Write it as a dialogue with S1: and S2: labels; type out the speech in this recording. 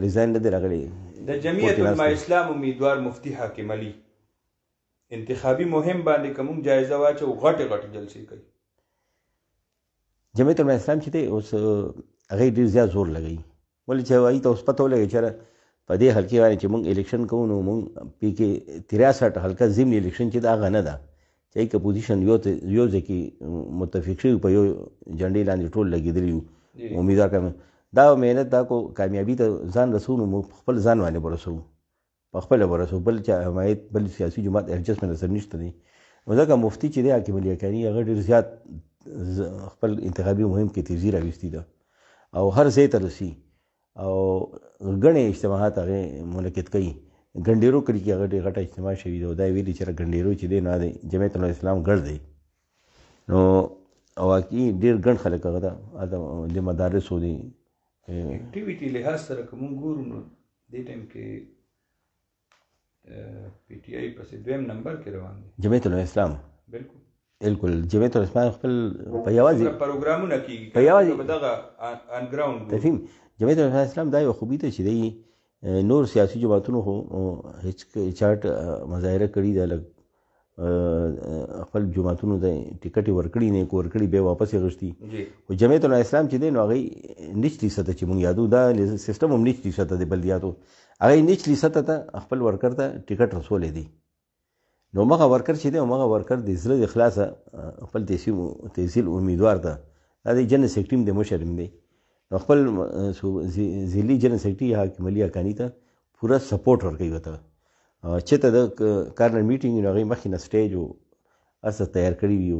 S1: ریزاین نه دی راغلی.
S2: د جمعیت علما اسلام امیدوار مفتی حاکم علي انتخابي مهم باندې کوم جایزه واچو غټ جلسې کوي.
S1: جمعیت علما اسلام چې دی اوس هغه ډېر زیات زور لګوي، ولې چې هغوی ته اوس پته ولګي چې په دې حلقې باندې چې موږ الیکشن کوو نو موږ پې کې 63 حلقه ضمن الیکشن چې دا هغه نه ده چې هغې که پوزیشن یو ځای کې متفق شوي په یو جنډې لاندې ټول لګېدلي وو. امیدوار کوم دا محنت دا کو کامیابي ته ځان رسوو نو موږ خپل ځان باندې به رسوو، په خپله به رسوو، بل چا حمایت بل سیاسي جماعت ایډجسټمنټ سره نشته دی. نو ځکه مفتي چې دی حاکم علي حقاني هغه ډېر زیات خپل انتخابي مهم کې تیزي راویستې ده او هر ځای ته رسي او ګڼې اجتماعات هغې منعقد کوي. ګنډېرو کلي کې هغه ډېر غټه اجتماع شوي ده او دا یې ویلي چې ګنډېرو چې دی نو د جمعیت الاسلام ګډ دی نو واقعي ډېر ګڼ خلک هغه ده د مدارسو دی
S2: اکټیویټي لحاظ سره که مونږ ګورو نو دې ټایم کې پی ټي آی پسې دویم نمبر کې روان دی
S1: جمعیت الاسلام. بالکل جمعیت الاسلام خپل په یوازې
S2: پروګرامونه کېږي
S1: په یوازې
S2: دغه ان ګراوند
S1: تفهیم. جمعیت الاسلام دا یوه خوبي ده چې دی نور سیاسي جماعتونو خو هېڅ چاټ مظاهره کړي ده، لږ خپل جماعتونو ته ټکټ یې ورکړي نه ورکړي بیا واپس یې غوښتي. خو جمعیت الاسلام چې دی نو هغوی نچلي سطح چې مونږ یادو دا سیسټم هم نچلي سطح دی بلدیاتو، هغوی نچلي سطح ته خپل ورکر ته ټکټ رسولی دی. نو مغه ورکر چې دی مغه ورکر د زړه د خلاصه خپل تحصیل امیدوار ته دا د جنرال سیکرټري د مشر دی نو خپل ضلعي جنرال سیکرټري حاکم علي حقاني ته پوره سپورټ ورکوي ورته. چې ته د کارنر میټینګ نو هغوی مخکې نه سټیج و هر څه تیار کړي وي